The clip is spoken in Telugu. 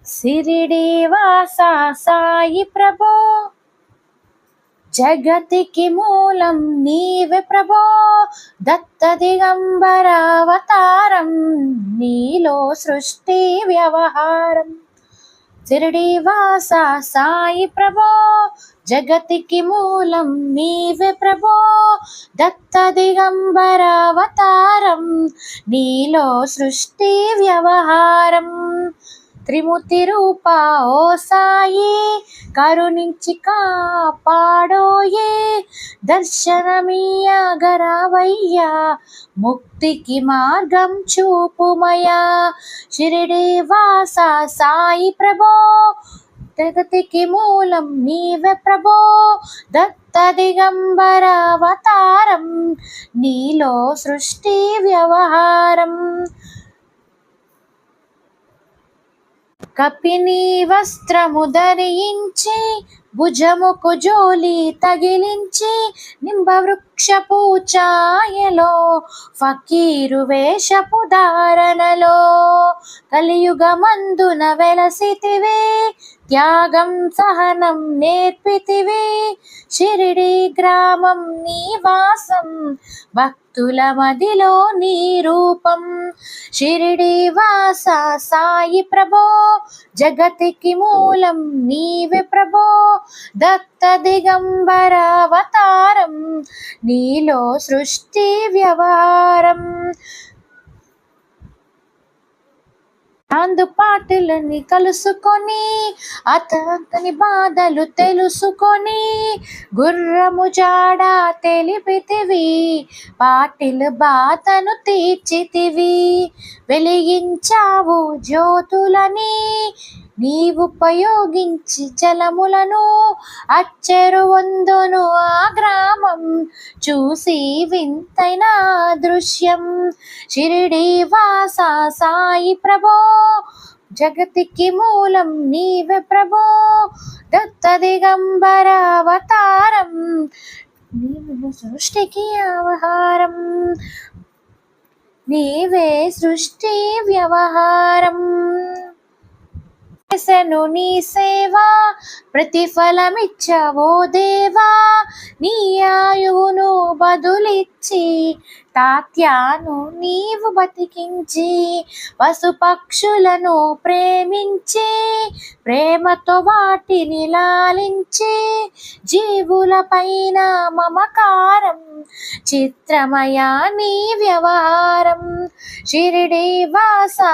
సిరిడి వాసా సాయి ప్రభో, జగతికి మూలం నీవే ప్రభో. దత్త దిగంబర అవతారం, నీలో సృష్టి వ్యవహారం. సిరిడి వాసా సాయి ప్రభో, జగతికి మూలం నీవే ప్రభో. దత్త దిగంబర అవతారం, నీలో సృష్టి వ్యవహారం. త్రిమూర్తి రూపా ఓ సాయి, కరుణించి కాపాడోయే. దర్శనమీయగరావయ్యా, ముక్తికి మార్గం చూపుమయా. షిరిడి వాసా సాయి ప్రభో, జగతికి మూలం నీవే ప్రభో. దత్త దిగంబర అవతారం, నీలో సృష్టి వ్యవహారం. కపిని వస్త్రము ధరించి, భుజముకు జోలి తగిలించి, నింబవృక్షపు ఛాయలో, ఫకీరు వేషపు ధారణలో, కలియుగమందున వెలసితివే. త్యాగం సహనం నేర్పితివే. షిరిడి గ్రామం నీ వాసం, భక్తుల మదిలో నీ రూపం. షిరిడి వాసా సాయి ప్రభో, జగతికి మూలం నీవే ప్రభో. దత్త దిగంబర అవతారం, నీలో సృష్టి వ్యవహారం. అందుపాటులని కలుసుకొని, అతని బాధలు తెలుసుకొని, గుర్రము జాడ తెలిపితివి. పాటిల్ బాధను తీర్చితివి. వెలిగించావు జ్యోతులని, నీవుపయోగించి జలములను. అచ్చెరువొందును ఆ గ్రామం, చూసి వింతైన దృశ్యం. షిరిడి వాసా సాయి ప్రభో, జగతికి మూలం నీవే ప్రభో. దత్త దిగంబర అవతారం, నీవే సృష్టికి ఆహారం. నీవే సృష్టి వ్యవహారం. చేసెను నీ సేవా, ప్రతిఫలమిచ్చావో దేవా. నీ ఆయువును బదులిచ్చి, తాత్యాను నీవు బతికించి. పశుపక్షులను ప్రేమించి, ప్రేమతో వాటిని లాలించి. జీవుల పైన మమకారం, చిత్రమయా నీ వ్యవహారం. షిరిడి వాసా